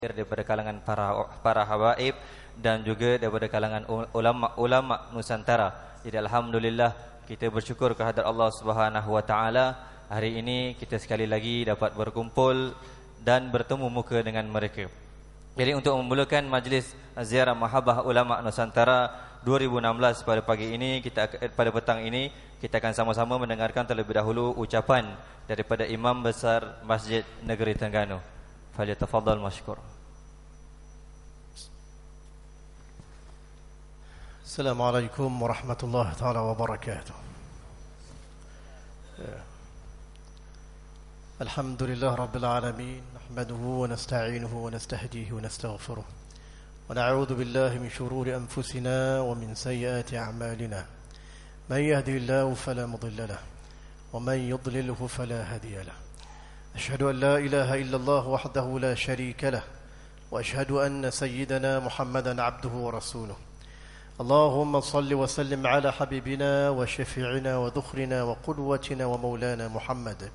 daripada kalangan para habaib dan juga daripada kalangan ulama Nusantara. Jadi alhamdulillah kita bersyukur kehadrat Allah Subhanahu wa taala, hari ini kita sekali lagi dapat berkumpul dan bertemu muka dengan mereka. Jadi untuk memulakan majlis ziarah Mahabbah Ulama Nusantara 2016 pada pagi ini, pada petang ini kita akan sama-sama mendengarkan terlebih dahulu ucapan daripada Imam Besar Masjid Negeri Terengganu. Falyatafaddal mashkur. Assalamualaikum warahmatullahi taala wabarakatuh. Alhamdulillah rabbil alamin, nahmaduhu wa nasta'inuhu wa nastahdihi wa nastaghfiruh. Wa na'udzu billahi min shururi anfusina wa min sayyiati a'malina. Man yahdihillahu fala mudilla lahu wa man yudlilhu fala hadiya lahu. أشهد أن لا إله إلا الله وحده لا شريك له وأشهد أن سيدنا محمدا عبده ورسوله اللهم صل وسلم على حبيبنا وشفيعنا وذخرنا وقدوتنا ومولانا محمد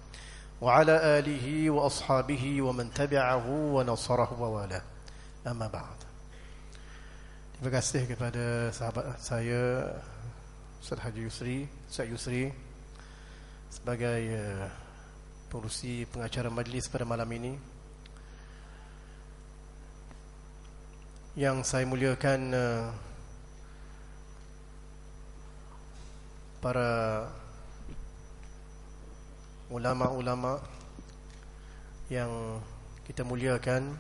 وعلى آله وأصحابه ومن تبعه ونصره ووالاه أما بعد. Terima kasih kepada sahabat saya Ustaz Haji Yusri, Ustaz Yusri sebagai pengurusi pengacara majlis pada malam ini. Yang saya muliakan para ulama-ulama yang kita muliakan,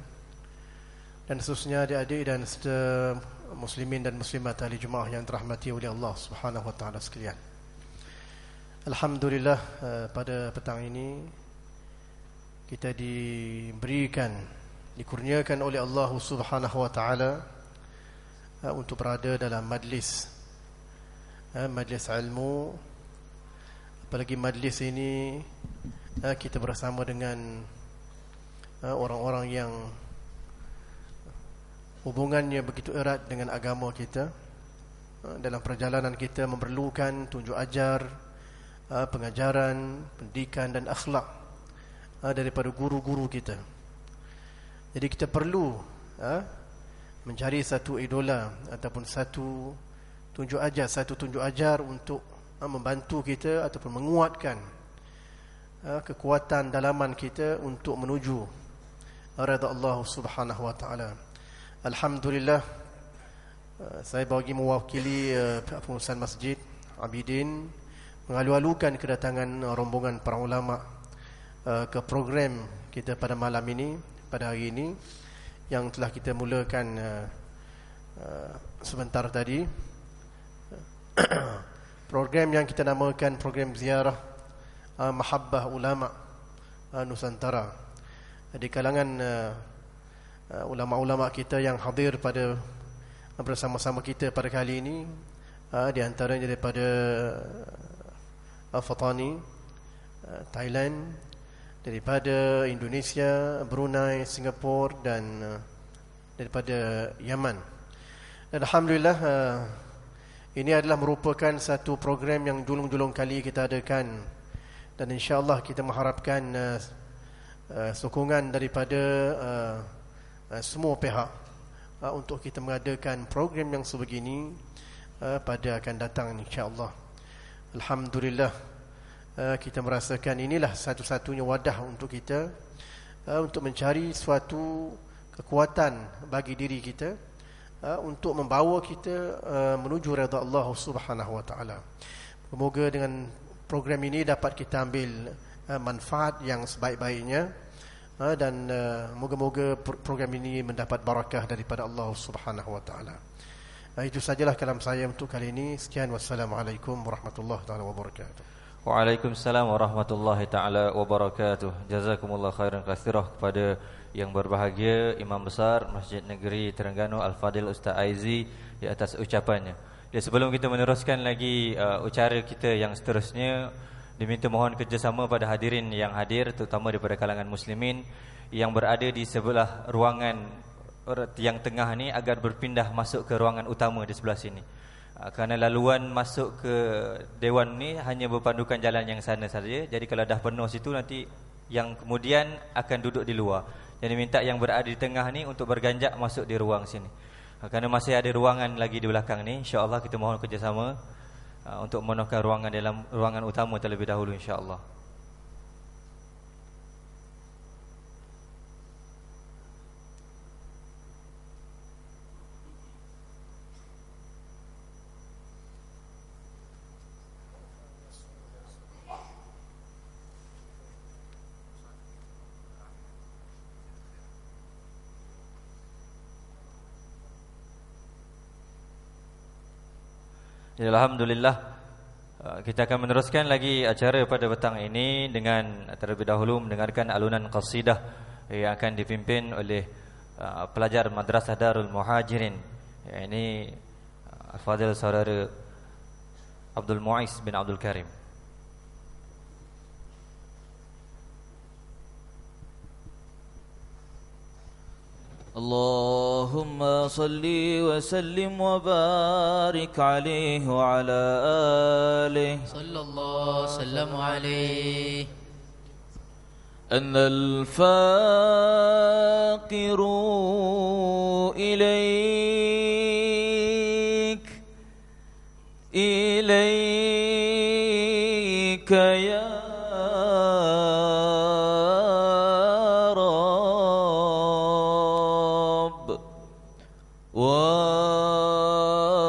dan khususnya adik-adik dan serta muslimin dan muslimat ahli Jumaah yang dirahmati oleh Allah Subhanahu wa taala sekalian. Alhamdulillah, pada petang ini kita dikurniakan oleh Allah Subhanahu wa taala untuk berada dalam majlis ilmu. Apalagi majlis ini kita bersama dengan orang-orang yang hubungannya begitu erat dengan agama kita. Dalam perjalanan kita memerlukan tunjuk ajar, pengajaran, pendidikan dan akhlak daripada guru-guru kita. Jadi kita perlu mencari satu idola ataupun satu tunjuk ajar untuk membantu kita ataupun menguatkan kekuatan dalaman kita untuk menuju redha Allah Subhanahu wa taala. Alhamdulillah, saya bagi mewakili pengurusan Masjid Abidin mengalu-alukan kedatangan rombongan para ulama ke program kita pada malam ini, pada hari ini yang telah kita mulakan sebentar tadi. Program yang kita namakan program ziarah Mahabbah Ulama Nusantara. Di kalangan ulama-ulama kita yang hadir pada bersama-sama kita pada kali ini, di antaranya daripada Fatani, Thailand, daripada Indonesia, Brunei, Singapura dan daripada Yaman. Dan alhamdulillah, ini adalah merupakan satu program yang julung-julung kali kita adakan, dan insya-Allah kita mengharapkan sokongan daripada semua pihak untuk kita mengadakan program yang sebegini pada akan datang insya-Allah. Alhamdulillah, kita merasakan inilah satu-satunya wadah untuk kita untuk mencari suatu kekuatan bagi diri kita untuk membawa kita menuju redha Allah Subhanahu wa taala. Semoga dengan program ini dapat kita ambil manfaat yang sebaik-baiknya, dan moga-moga program ini mendapat barakah daripada Allah Subhanahu wa taala. Itu sajalah kalam saya untuk kali ini. Sekian, wassalamualaikum warahmatullahi taala wabarakatuh. Waalaikumsalam warahmatullahi taala wabarakatuh. Jazakumullah khairan katsirah kepada yang berbahagia Imam Besar Masjid Negeri Terengganu Al-Fadil Ustaz Aizi di atas ucapannya. Dan sebelum kita meneruskan lagi ucara kita yang seterusnya, diminta mohon kerjasama pada hadirin yang hadir, terutama daripada kalangan muslimin yang berada di sebelah ruangan yang tengah ni, agar berpindah masuk ke ruangan utama di sebelah sini. Kerana laluan masuk ke dewan ni hanya berpandukan jalan yang sana saja. Jadi kalau dah penuh situ, nanti yang kemudian akan duduk di luar. Jadi minta yang berada di tengah ni untuk berganjak masuk di ruang sini. Kerana masih ada ruangan lagi di belakang ni, insya-Allah kita mohon kerjasama untuk memenuhkan ruangan dalam ruangan utama terlebih dahulu, insya-Allah. Ya, alhamdulillah, kita akan meneruskan lagi acara pada petang ini dengan terlebih dahulu mendengarkan alunan qasidah yang akan dipimpin oleh pelajar Madrasah Darul Muhajirin. Ini Al-Fadhil Saudara Abdul Muiz bin Abdul Karim. اللهم صل وسلم وبارك عليه وعلى آله صلى الله وسلم عليه. أن الفاقر إليك يا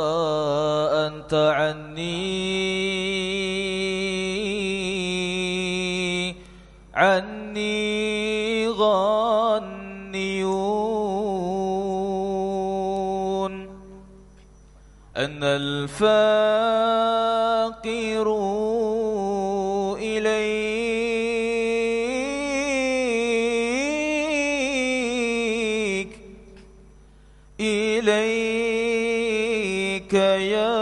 وأنت عني غنيون. أن الفاقر إليك يا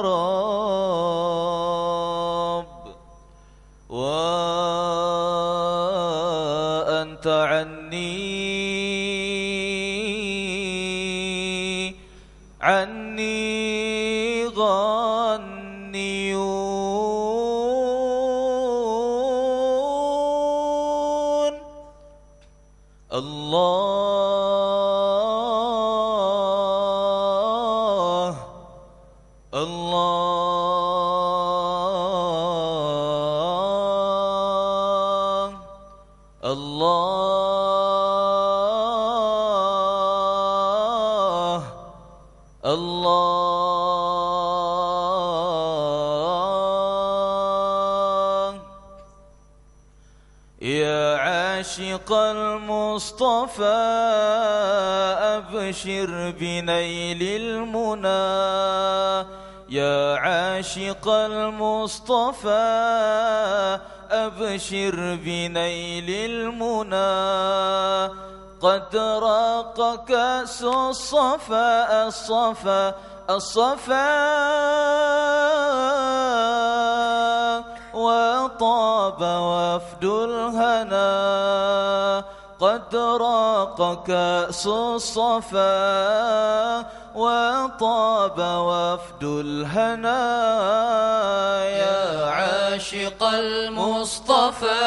رب وأنت عني غنيون. الله الله الله الله. يا عاشق المصطفى أبشر بنيل المنى. يا عاشق المصطفى أبشر بنيل المنى. قد راق كأس الصفا الصفا الصفا وطاب وفد الهنا. قد راق كأس الصفا وطاب وفد الهنا. يا عاشق المصطفى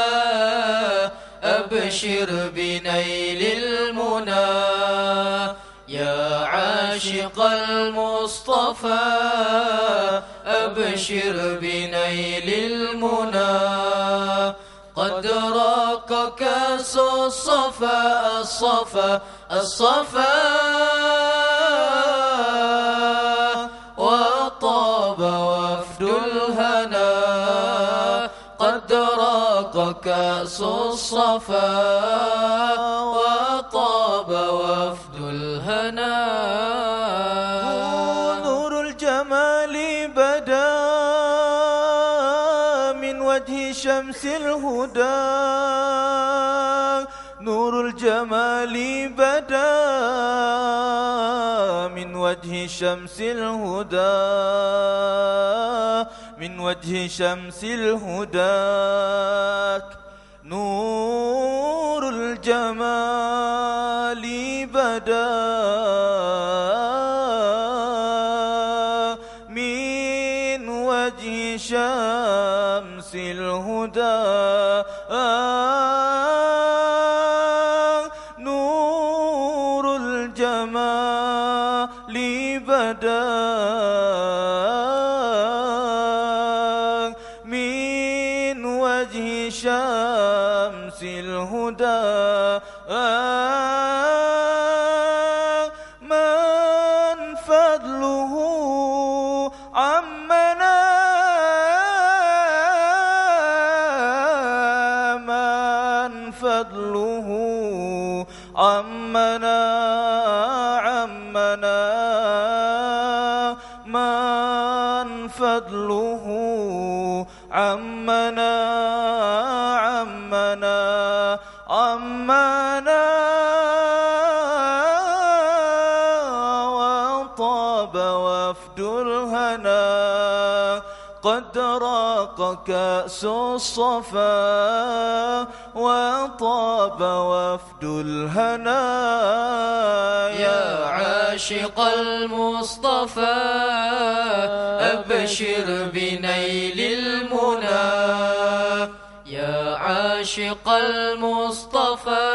أبشر بنيل المنى. يا عاشق المصطفى أبشر بنيل المنى. قد راق كأس الصفا الصفا الصفا وطاب وفد الهنا. قد راق كأس الصفا وطاب وفد الهنا. نور الجمال بدا من وجه شمس الهدى. نور الجمال بدا من وجه شمس الهدى. من وجه شمس الهدى. نور الجمال بدا من وجه شمس الهدى. بدا من وجه شمس الهدى من فضله عمنا من فضله عمنا عمنا من فضله عمنا عمنا عمنا وطاب وفد الهنا قد راق كأس الصفا وطاب وفد الهنا يا عاشق المصطفى أبشر بنيل المنى يا عاشق المصطفى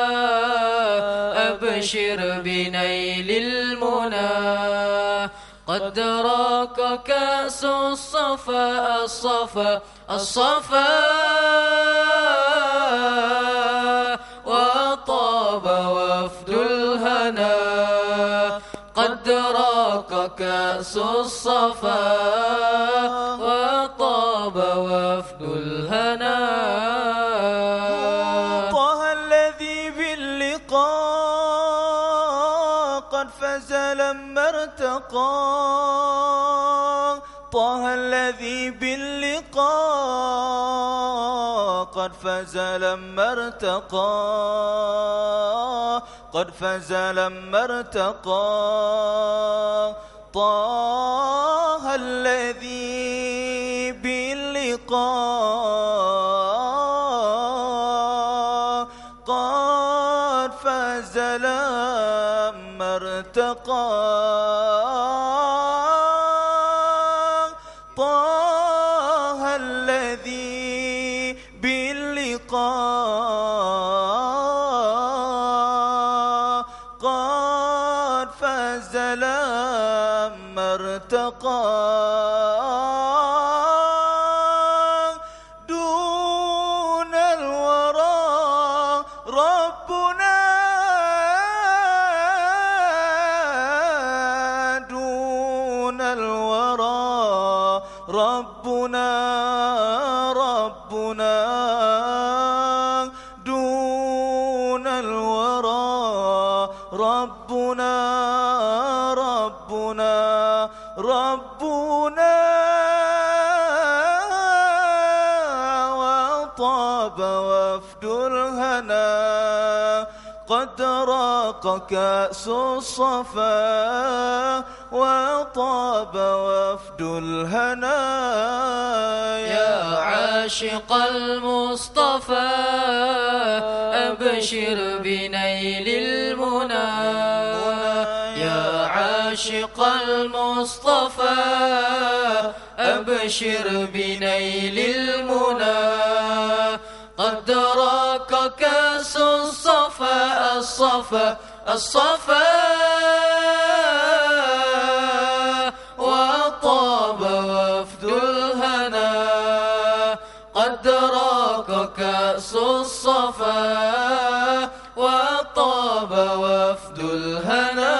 أبشر بنيل المنى قد راك كأس الصفا الصفا الصفا وطاب وفد الهنا قد راك كأس الصفا وطاب وفد الهنا طه الذي باللقاء قد فاز لما ارتقى طه الذي باللقاء قد فاز لما ارتقى قد فاز لما ارتقى طه الذي باللقاء قد فاز لما ارتقى طه الذي باللقاء قد فاز لما ارتقى دون الورى ربنا دون الورى ربنا ربنا دون الورى ربنا ربنا ربنا وطاب وفد الهنا قد راق كأس الصفا وطاب وفد الهنا يا عاشق المصطفى أبشر بنيل المنى يا عاشق المصطفى أبشر بنيل المنى قد راك كأس الصفا الصفا الصفا وطاب وفد الهنا قد راك كأس الصفا وطاب وفد الهنا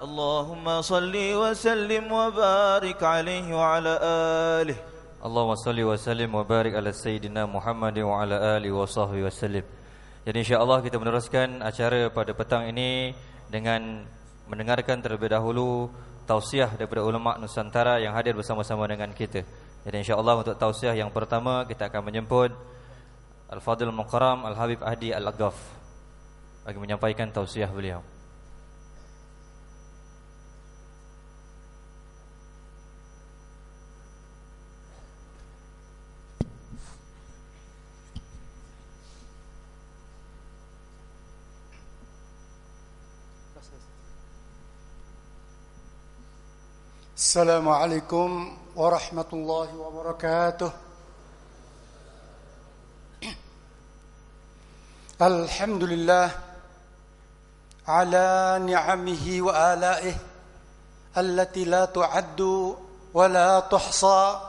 اللهم صل وسلم وبارك عليه وعلى آله Allahumma salli wa sallim wa barik ala Sayyidina Muhammad wa ala alihi wa sahbihi wa sallim. Jadi insyaAllah kita meneruskan acara pada petang ini dengan mendengarkan terlebih dahulu tausiah daripada ulama Nusantara yang hadir bersama-sama dengan kita. Jadi insyaAllah untuk tausiah yang pertama kita akan menjemput Al-Fadhil Muqaram Al-Habib Ahdi Al-Agaf bagi menyampaikan tausiah beliau. السلام عليكم ورحمة الله وبركاته. الحمد لله على نعمه وآلائه التي لا تعد ولا تحصى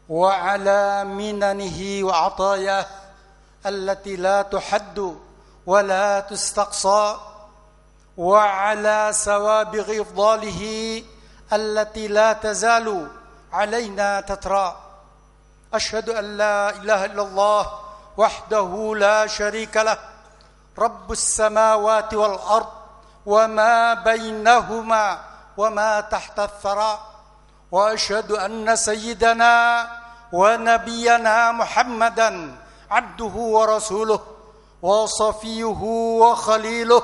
وعلى مننه وعطاياه التي لا تحد ولا تستقصى وعلى سوابغ إفضاله التي لا تزال علينا تترى أشهد أن لا إله إلا الله وحده لا شريك له رب السماوات والأرض وما بينهما وما تحت الثرى وأشهد أن سيدنا ونبينا محمدا عبده ورسوله وصفيه وخليله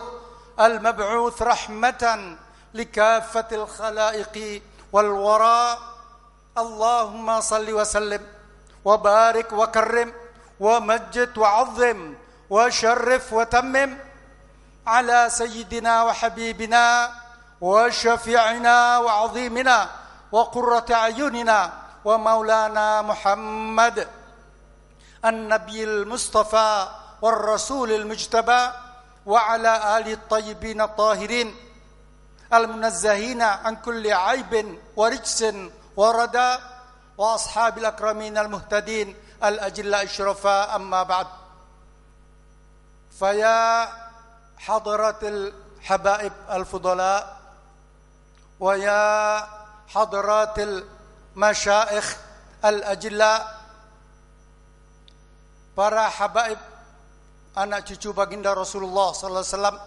المبعوث رحمة لكافة الخلائق والورى اللهم صل وسلم وبارك وكرم ومجد وعظم وشرف وتمم على سيدنا وحبيبنا وشفيعنا وعظيمنا وقرة أعيننا ومولانا محمد النبي المصطفى والرسول المجتبى وعلى آله الطيبين الطاهرين المنزهين عن كل عيب ورجس وردى وأصحاب الأكرمين المهتدين الأجلاء الشرفاء أما بعد فيا حضرة الحبائب الفضلاء ويا حضرات المشايخ الأجلاء para habaib anak cucu baginda Rasulullah sallallahu alaihi wasallam,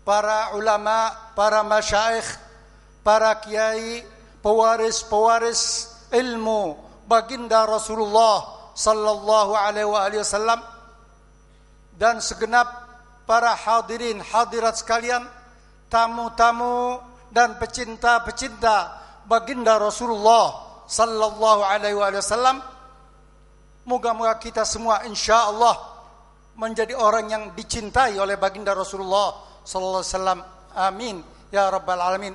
para ulama, para masyayikh, para kiai, pewaris-pewaris ilmu baginda Rasulullah sallallahu alaihi wasallam, dan segenap para hadirin hadirat sekalian, tamu-tamu dan pecinta-pecinta baginda Rasulullah sallallahu alaihi wasallam. Moga-moga kita semua insyaallah menjadi orang yang dicintai oleh baginda Rasulullah sallallahu alaihi wasallam. Amin ya rabbal alamin.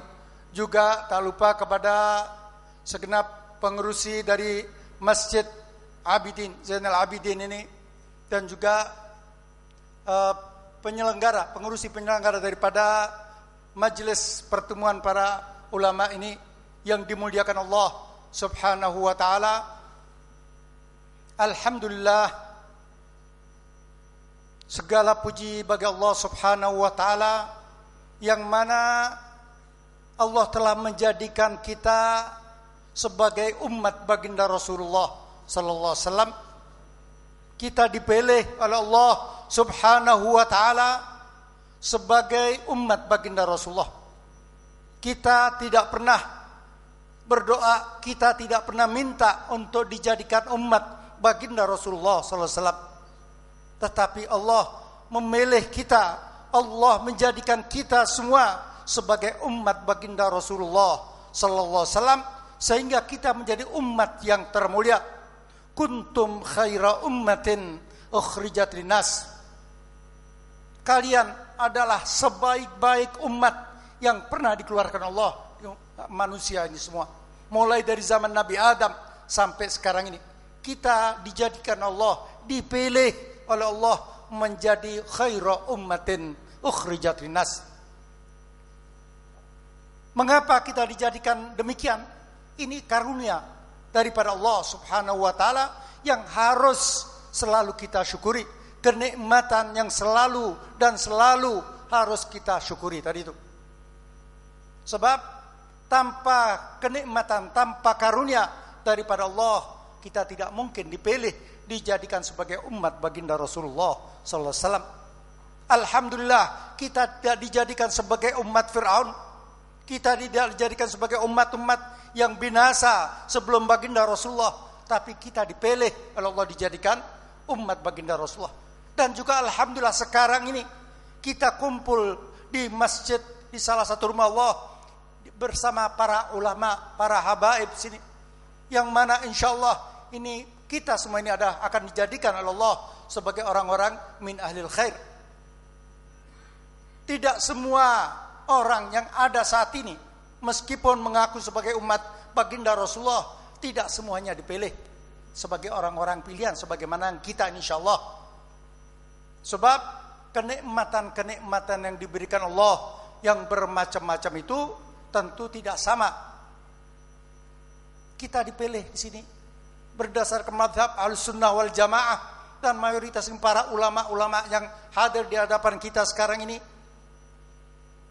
Juga tak lupa kepada segenap pengurusi dari Masjid Abidin Zainal Abidin ini, dan juga pengurusi penyelenggara daripada majelis pertemuan para ulama ini yang dimuliakan Allah Subhanahu wa taala. Alhamdulillah, segala puji bagi Allah Subhanahu wa taala yang mana Allah telah menjadikan kita sebagai umat baginda Rasulullah sallallahu alaihi wasallam. Kita dipilih oleh Allah Subhanahu wa taala sebagai umat baginda Rasulullah. Kita tidak pernah berdoa, kita tidak pernah minta untuk dijadikan umat baginda Rasulullah sallallahu alaihi wasallam. Tetapi Allah memilih kita, Allah menjadikan kita semua sebagai umat baginda Rasulullah sallallahu alaihi wasallam, sehingga kita menjadi umat yang termulia. Kuntum khaira ummatin ukhrijat linnas. Kalian adalah sebaik-baik umat yang pernah dikeluarkan Allah, manusia ini semua. Mulai dari zaman Nabi Adam sampai sekarang ini, kita dijadikan Allah, dipilih oleh Allah menjadi khaira ummatin ukhrijat linnas. Mengapa kita dijadikan demikian? Ini karunia daripada Allah Subhanahu wa taala yang harus selalu kita syukuri, kenikmatan yang selalu dan selalu harus kita syukuri tadi itu. Sebab tanpa kenikmatan, tanpa karunia daripada Allah, kita tidak mungkin dipilih dijadikan sebagai umat baginda Rasulullah sallallahu alaihi wasallam. Alhamdulillah, kita tidak dijadikan sebagai umat Fir'aun. Kita tidak dijadikan sebagai umat-umat yang binasa sebelum baginda Rasulullah, tapi kita dipilih oleh Allah dijadikan umat baginda Rasulullah. Dan juga alhamdulillah sekarang ini kita kumpul di masjid, di salah satu rumah Allah bersama para ulama, para habaib sini, yang mana insyaallah ini kita semua ini akan dijadikan oleh Allah sebagai orang-orang min ahlil khair. Tidak semua orang yang ada saat ini, meskipun mengaku sebagai umat baginda Rasulullah, tidak semuanya dipilih sebagai orang-orang pilihan sebagaimana kita insyaallah. Sebab kenikmatan-kenikmatan yang diberikan Allah yang bermacam-macam itu tentu tidak sama. Kita dipilih di sini berdasarkan mazhab Ahlussunnah wal Jamaah, dan mayoritas para ulama-ulama yang hadir di hadapan kita sekarang ini,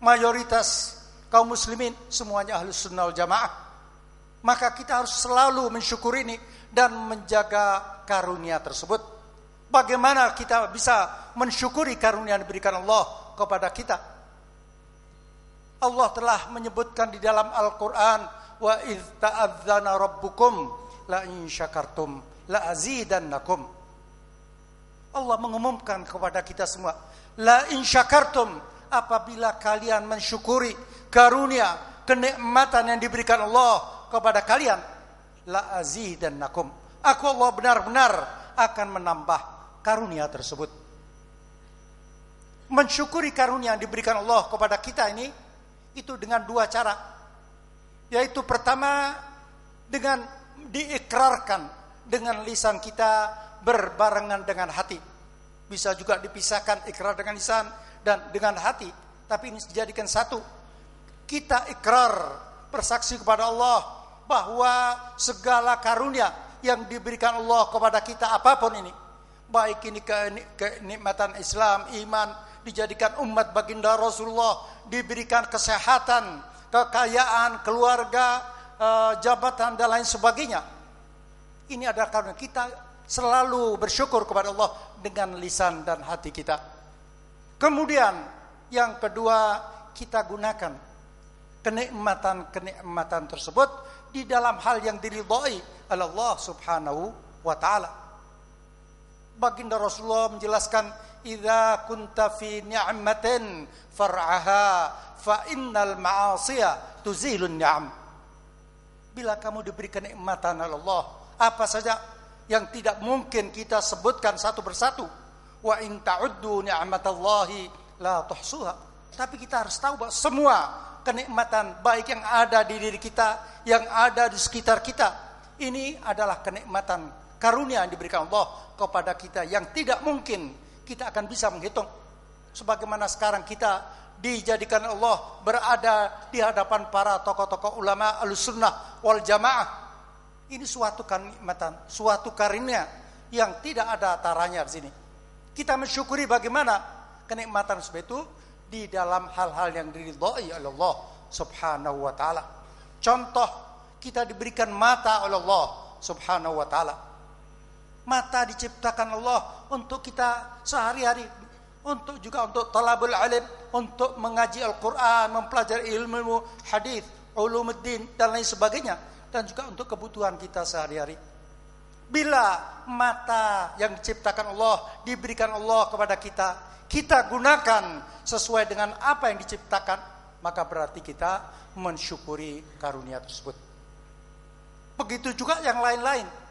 mayoritas kaum muslimin semuanya Ahlussunnah wal Jamaah. Maka kita harus selalu mensyukuri ini dan menjaga karunia tersebut. Bagaimana kita bisa mensyukuri karunia yang diberikan Allah kepada kita? Allah telah menyebutkan di dalam Al-Quran, wa idh ta'adzana rabbukum la in syakartum la azidannakum. Allah mengumumkan kepada kita semua, la in syakartum, apabila kalian mensyukuri karunia, kenikmatan yang diberikan Allah kepada kalian, la azidannakum, aku Allah benar-benar akan menambah karunia tersebut. Mensyukuri karunia yang diberikan Allah kepada kita ini, itu dengan dua cara. Yaitu pertama, dengan diikrarkan dengan lisan kita berbarengan dengan hati. Bisa juga dipisahkan ikrar dengan lisan dan dengan hati, tapi ini dijadikan satu. Kita ikrar, bersaksi kepada Allah bahwa segala karunia yang diberikan Allah kepada kita, apapun ini, baik ini kenikmatan Islam, iman, dijadikan umat baginda Rasulullah, diberikan kesehatan, kekayaan, keluarga, jabatan dan lain sebagainya. Ini adalah karena kita selalu bersyukur kepada Allah dengan lisan dan hati kita. Kemudian yang kedua, kita gunakan kenikmatan tersebut di dalam hal yang diridhai oleh Allah Subhanahu wa taala. Baginda Rasulullah menjelaskan, idza kunta fi ni'matin far'aha fa innal ma'asiya tuzilun ni'am. Bila kamu diberi kenikmatan oleh Allah, apa saja yang tidak mungkin kita sebutkan satu persatu, wa in ta'uddu ni'matallahi la tuhsuha. Tapi kita harus tahu bahwa semua kenikmatan baik yang ada di diri kita, yang ada di sekitar kita, ini adalah kenikmatan karunia yang diberikan Allah kepada kita yang tidak mungkin kita akan bisa menghitung. Sebagaimana sekarang kita dijadikan Allah berada di hadapan para tokoh-tokoh ulama Ahlussunnah wal Jamaah. Ini suatu kenikmatan, suatu karunia yang tidak ada taranya di sini. Kita mensyukuri bagaimana kenikmatan seperti itu di dalam hal-hal yang diridhai oleh Allah Subhanahu wa taala. Contoh, kita diberikan mata oleh Allah Subhanahu wa taala. Mata diciptakan Allah untuk kita sehari-hari, untuk juga untuk talabul alim, untuk mengaji Al-Quran, mempelajari ilmu hadis, ulumuddin dan lain sebagainya, dan juga untuk kebutuhan kita sehari-hari. Bila mata yang diciptakan Allah diberikan Allah kepada kita, kita gunakan sesuai dengan apa yang diciptakan, maka berarti kita mensyukuri karunia tersebut. Begitu juga yang lain-lain,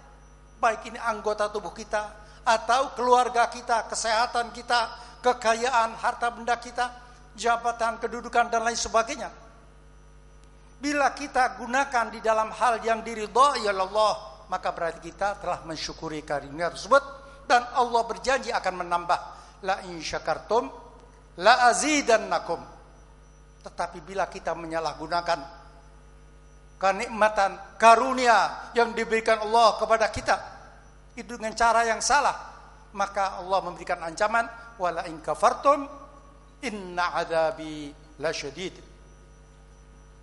baik ini anggota tubuh kita atau keluarga kita, kesehatan kita, kekayaan, harta benda kita, jabatan, kedudukan dan lain sebagainya. Bila kita gunakan di dalam hal yang diridhai oleh Allah, maka berarti kita telah mensyukuri karunia tersebut, dan Allah berjanji akan menambah, la in syakartum la azidannakum. Tetapi bila kita menyalahgunakan kenikmatan karunia yang diberikan Allah kepada kita itu dengan cara yang salah, maka Allah memberikan ancaman, wala in kafartum inna adzabi lasyadid.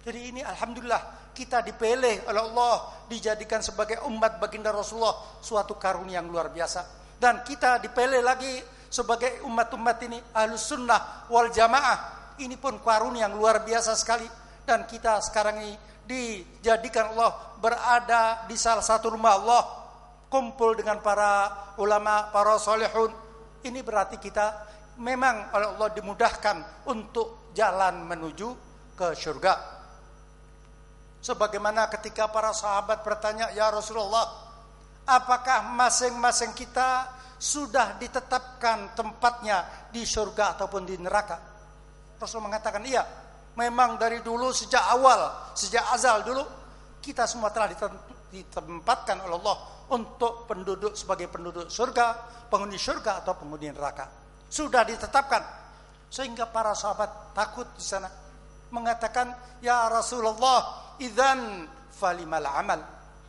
Jadi ini alhamdulillah kita dipilih oleh Allah, dijadikan sebagai umat baginda Rasulullah, suatu karunia yang luar biasa. Dan kita dipilih lagi sebagai umat-umat ini Ahlussunnah wal Jamaah. Ini pun karunia yang luar biasa sekali. Dan kita sekarang ini dijadikan Allah berada di salah satu rumah Allah, kumpul dengan para ulama, para salihun. Ini berarti kita memang oleh Allah dimudahkan untuk jalan menuju ke surga. Sebagaimana ketika para sahabat bertanya, ya Rasulullah, apakah masing-masing kita sudah ditetapkan tempatnya di surga ataupun di neraka? Rasul mengatakan, iya. Memang dari dulu, sejak awal, sejak azal dulu, kita semua telah ditempatkan oleh Allah untuk penduduk sebagai penduduk surga, penghuni surga atau penghuni neraka. sudah ditetapkan. Sehingga para sahabat takut di sana, mengatakan, ya Rasulullah, idzan falimal amal.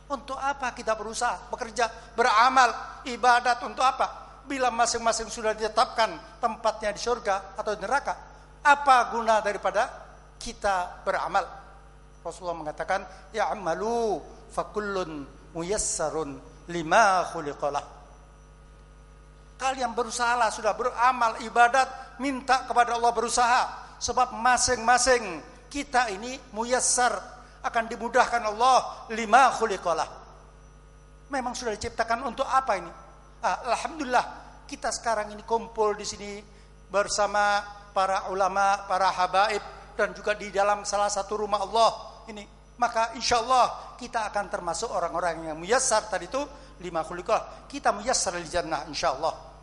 Untuk apa kita berusaha, bekerja, beramal, ibadat untuk apa? Bila masing-masing sudah ditetapkan tempatnya di surga atau di neraka, apa guna daripada kita beramal? Rasulullah mengatakan, ya'malu fakullun muyassarun lima khuliqalah. Kalian berusahalah, sudah beramal, ibadat, minta kepada Allah berusaha. Sebab masing-masing kita ini muyassar, akan dimudahkan Allah lima khuliqalah. Memang sudah diciptakan untuk apa ini? Alhamdulillah kita sekarang ini kumpul di sini bersama para ulama, para habaib, dan juga di dalam salah satu rumah Allah ini. Maka insya Allah kita akan termasuk orang-orang yang muyassar tadi itu lima khuliqalah. Kita muyassar di jannah insya Allah.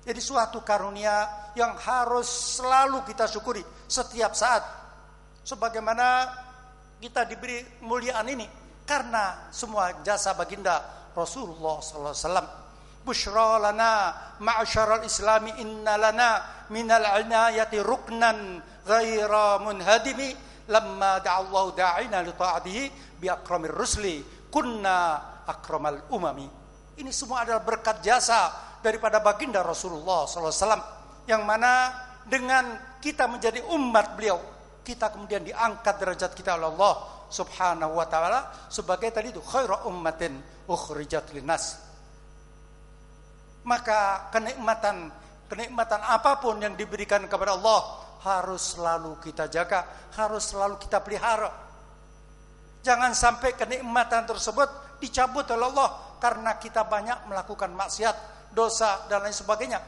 Jadi suatu karunia yang harus selalu kita syukuri setiap saat. Sebagaimana kita diberi kemuliaan ini karena semua jasa baginda Rasulullah sallallahu alaihi wasallam. Busyra lana ma'syaral islami inna lana minal inayati ruknan ghaira munhadimi lamma da'allahu da'ina li ta'atihi bi akramir rusli kunna akramal umami. Ini semua adalah berkat jasa daripada baginda Rasulullah sallallahu alaihi wasallam, yang mana dengan kita menjadi umat beliau, kita kemudian diangkat derajat kita oleh Allah Subhanahu wa taala sebagai tadi itu khairu ummatin ukhrijat linnas. Maka kenikmatan apapun yang diberikan kepada Allah harus selalu kita jaga, harus selalu kita pelihara. Jangan sampai kenikmatan tersebut dicabut oleh Allah karena kita banyak melakukan maksiat, dosa dan lain sebagainya.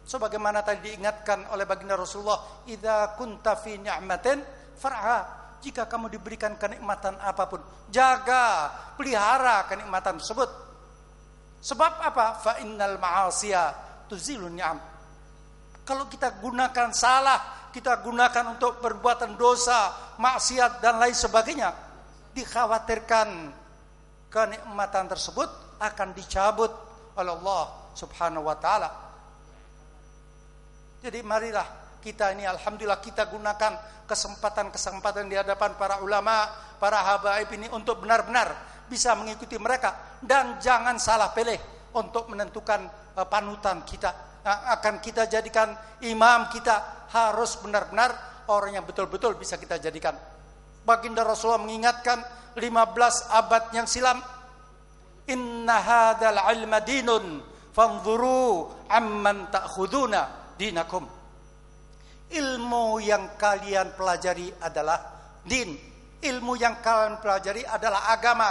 Sebagaimana tadi diingatkan oleh baginda Rasulullah, idza kunta fi ni'matin far'a. Jika kamu diberikan kenikmatan apapun, jaga, pelihara kenikmatan tersebut. Sebab apa? Fa innal ma'asiya tuzilun ni'am. Kalau kita gunakan salah, kita gunakan untuk perbuatan dosa, maksiat dan lain sebagainya, dikhawatirkan kenikmatan tersebut akan dicabut oleh Allah Subhanahu wa taala. Jadi marilah kita ini alhamdulillah kita gunakan kesempatan-kesempatan di hadapan para ulama, para habaib ini untuk benar-benar bisa mengikuti mereka, dan jangan salah pilih untuk menentukan panutan kita. Akan kita jadikan imam kita harus benar-benar orang yang betul-betul bisa kita jadikan. Baginda Rasulullah mengingatkan 15 abad yang silam, inna hadzal ilma dinun fanzuru amman ta'khuduna dinakum. Ilmu yang kalian pelajari adalah din. Ilmu yang kalian pelajari adalah agama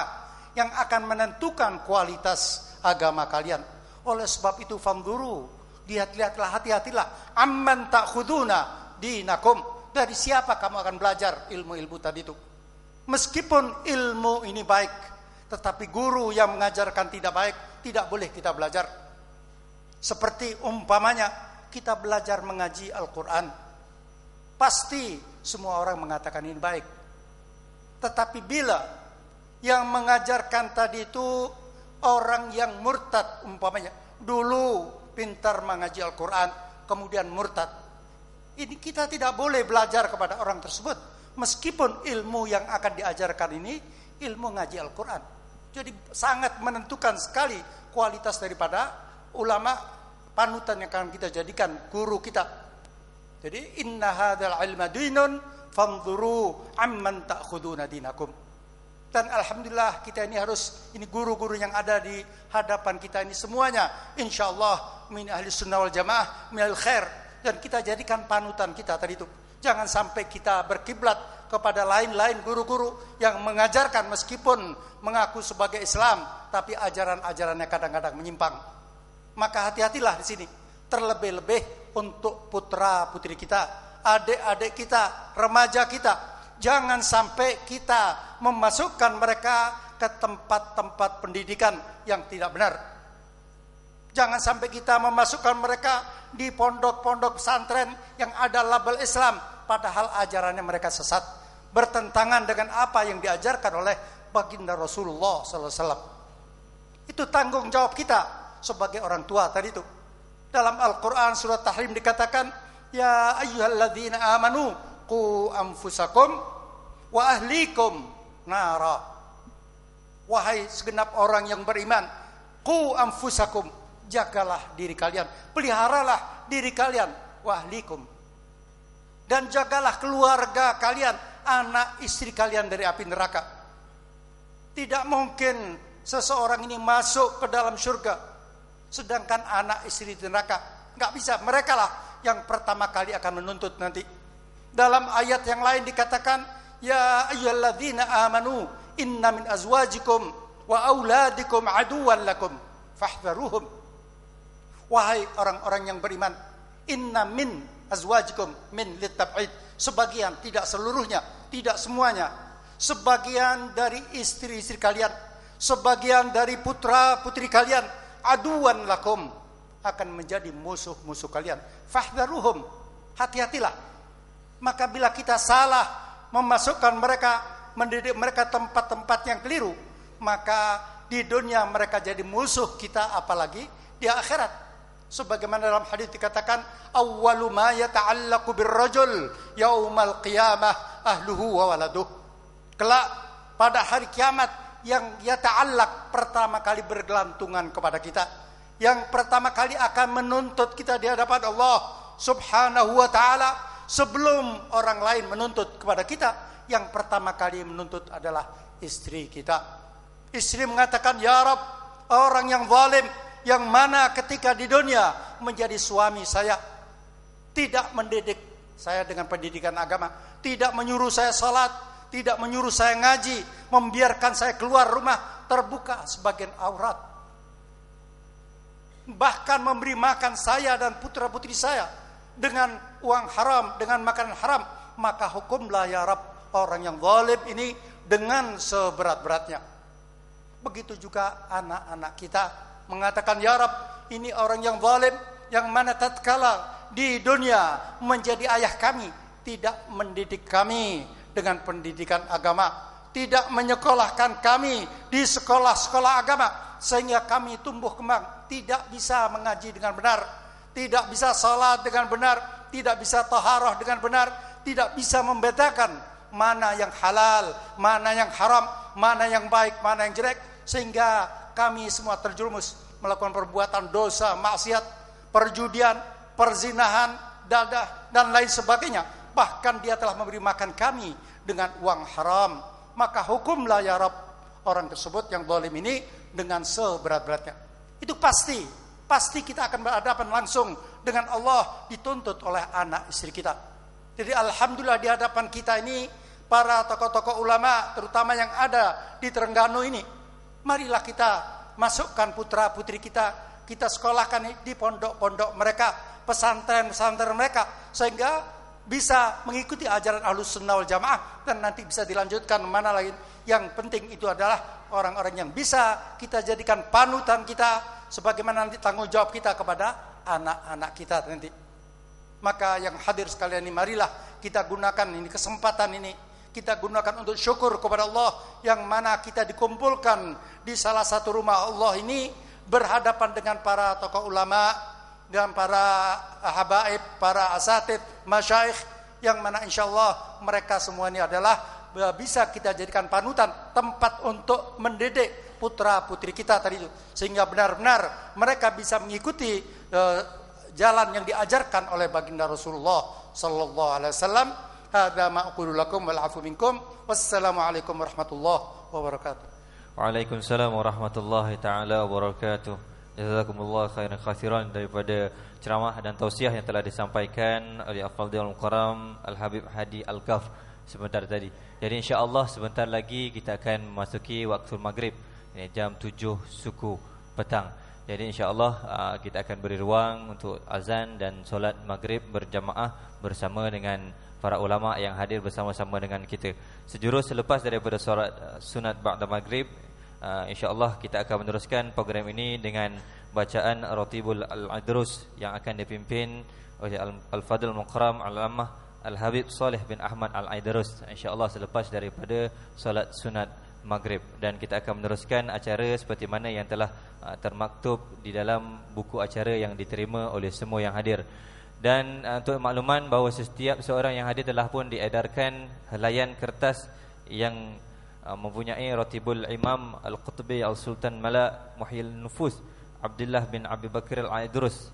yang akan menentukan kualitas agama kalian. Oleh sebab itu fanzuru, lihat-lihatlah, hati-hatilah, amman ta'khuduna dinakum. Dari siapa kamu akan belajar ilmu-ilmu tadi itu? Meskipun ilmu ini baik, tetapi guru yang mengajarkan tidak baik, tidak boleh kita belajar. Seperti umpamanya kita belajar mengaji Al-Quran, pasti semua orang mengatakan ini baik. Tetapi bila yang mengajarkan tadi itu orang yang murtad umpamanya, dulu pintar mengaji Al-Quran, kemudian murtad, ini kita tidak boleh belajar kepada orang tersebut, meskipun ilmu yang akan diajarkan ini ilmu ngaji Al-Quran. Jadi sangat menentukan sekali kualitas daripada ulama panutan yang akan kita jadikan guru kita. Jadi inna hadzal ilma dinun fanzuru amman ta'khuduna dinakum. Dan alhamdulillah kita ini harus, ini guru-guru yang ada di hadapan kita ini semuanya insyaallah min ahli sunnah wal jamaah, min al khair, dan kita jadikan panutan kita tadi itu. Jangan sampai kita berkiblat kepada lain-lain guru-guru yang mengajarkan meskipun mengaku sebagai Islam, tapi ajaran-ajarannya kadang-kadang menyimpang. Maka hati-hatilah di sini. Terlebih-lebih untuk putra-putri kita, adik-adik kita, remaja kita. Jangan sampai kita memasukkan mereka ke tempat-tempat pendidikan yang tidak benar. Jangan sampai kita memasukkan mereka di pondok-pondok pesantren yang ada label Islam, padahal ajarannya mereka sesat, bertentangan dengan apa yang diajarkan oleh baginda Rasulullah sallallahu alaihi wasallam. Itu tanggung jawab kita sebagai orang tua tadi itu. Dalam Al-Quran surat Tahrim dikatakan, ya ayyuhalladzina amanu qu anfusakum wa ahlikum nara. Wahai segenap orang yang beriman, qu anfusakum, jagalah diri kalian, peliharalah diri kalian, wa ahlikum, dan jagalah keluarga kalian, anak istri kalian dari api neraka. Tidak mungkin seseorang ini masuk ke dalam surga sedangkan anak istri di neraka. Enggak bisa. Mereka lah yang pertama kali akan menuntut nanti. Dalam ayat yang lain dikatakan, ya ayyuhalladzina amanu inna min azwajikum wa auladikum aduwwan lakum fahdharuhum. Wahai orang-orang yang beriman, inna min azwajikum, min litab'id, sebagian, tidak seluruhnya, tidak semuanya, sebagian dari istri-istri kalian, sebagian dari putra-putri kalian, aduwan lakum, akan menjadi musuh-musuh kalian. Fahdharuhum, hati-hatilah. Maka bila kita salah memasukkan mereka, mendidik mereka tempat-tempat yang keliru, maka di dunia mereka jadi musuh kita, apalagi di akhirat. Sebagaimana dalam hadis dikatakan, awwalu ma yata'allaqu birrajul yaumal qiyamah ahluhu wa waladuh. Kelak pada hari kiamat, yang yata'allaq, pertama kali bergelantungan kepada kita, yang pertama kali akan menuntut kita di hadapan Allah Subhanahu wa ta'ala, sebelum orang lain menuntut kepada kita, yang pertama kali menuntut adalah istri kita. Istri mengatakan, ya Rabb, orang yang zalim, yang mana ketika di dunia menjadi suami saya, tidak mendidik saya dengan pendidikan agama, tidak menyuruh saya salat, tidak menyuruh saya ngaji, membiarkan saya keluar rumah terbuka sebagian aurat, bahkan memberi makan saya dan putra-putri saya dengan uang haram, dengan makanan haram, maka hukumlah ya Rabb orang yang zalim ini dengan seberat-beratnya. Begitu juga anak-anak kita mengatakan, ya Rabb, ini orang yang zalim, yang mana tatkala di dunia menjadi ayah kami, tidak mendidik kami dengan pendidikan agama, tidak menyekolahkan kami di sekolah-sekolah agama, sehingga kami tumbuh kembang, tidak bisa mengaji dengan benar, tidak bisa salat dengan benar, tidak bisa taharah dengan benar, tidak bisa membedakan mana yang halal, mana yang haram, mana yang baik, mana yang jelek, sehingga kami semua terjerumus melakukan perbuatan dosa, maksiat, perjudian, perzinahan, dadah, dan lain sebagainya. Bahkan dia telah memberi makan kami dengan uang haram. Maka hukumlah ya Rabb orang tersebut yang zalim ini dengan seberat-beratnya. Itu pasti kita akan berhadapan langsung dengan Allah, dituntut oleh anak istri kita. Jadi alhamdulillah di hadapan kita ini para tokoh-tokoh ulama, terutama yang ada di Terengganu ini, marilah kita masukkan putra-putri kita, kita sekolahkan di pondok-pondok mereka, pesantren-pesantren mereka, sehingga bisa mengikuti ajaran Ahlus Sunnah wal Jamaah, dan nanti bisa dilanjutkan mana lain. Yang penting itu adalah orang-orang yang bisa kita jadikan panutan kita, sebagaimana nanti tanggung jawab kita kepada anak-anak kita nanti. Maka yang hadir sekalian ini, marilah kita gunakan ini kesempatan ini, kita gunakan untuk syukur kepada Allah yang mana kita dikumpulkan di salah satu rumah Allah ini, berhadapan dengan para tokoh ulama, dengan para habaib, para asatid, masyayikh, yang mana insyaallah mereka semua ini adalah bisa kita jadikan panutan, tempat untuk mendidik putra-putri kita tadi itu, sehingga benar-benar mereka bisa mengikuti jalan yang diajarkan oleh baginda Rasulullah sallallahu alaihi wasallam. Hadza ma aqulu lakum wal afu minkum. Wassalamualaikum warahmatullahi wabarakatuh. Waalaikumsalam warahmatullahi taala wabarakatuh. Jazakumullah khairan katsiran daripada ceramah dan tausiah yang telah disampaikan oleh Al-Fadhil Al-Mukarram Al-Habib Hadi Al-Kaf sebentar tadi. Jadi insya-Allah sebentar lagi kita akan memasuki waktu maghrib, jam 7 suku petang. Jadi insya-Allah kita akan beri ruang untuk azan dan solat maghrib berjamaah bersama dengan para ulama yang hadir bersama-sama dengan kita. Sejurus selepas daripada solat sunat ba'da maghrib, insya-Allah kita akan meneruskan program ini dengan bacaan Ratibul Al-Idrus yang akan dipimpin oleh Al-Fadhil Mukarram Al-Ammah Al-Habib Saleh bin Ahmad Al-Idrus, insya-Allah selepas daripada solat sunat maghrib. Dan kita akan meneruskan acara seperti mana yang telah termaktub di dalam buku acara yang diterima oleh semua yang hadir. Dan untuk makluman bahawa setiap seorang yang hadir telah pun diedarkan helaian kertas yang mempunyai Ratibul Imam Al-Qutbi Al-Sultan Malak Muhyil Nufus Abdullah bin Abi Bakr Al-Aidrus,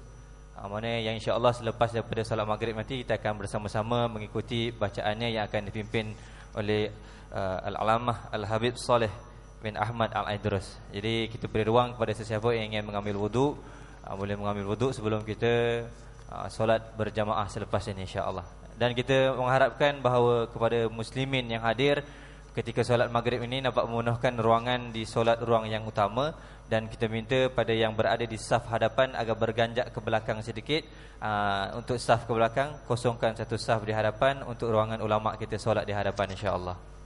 mana yang insya-Allah selepas daripada salat maghrib nanti kita akan bersama-sama mengikuti bacaannya yang akan dipimpin oleh Al-Alamah Al-Habib Saleh bin Ahmad Al-Aidrus. Jadi kita beri ruang kepada sesiapa yang ingin mengambil wuduk, boleh mengambil wuduk sebelum kita solat berjamaah selepas ini insya-Allah. Dan kita mengharapkan bahawa kepada muslimin yang hadir ketika solat maghrib ini dapat memenuhkan ruangan di solat ruang yang utama, dan kita minta pada yang berada di saf hadapan agar berganjak ke belakang sedikit. Untuk saf ke belakang, kosongkan satu saf di hadapan untuk ruangan ulama kita solat di hadapan insya-Allah.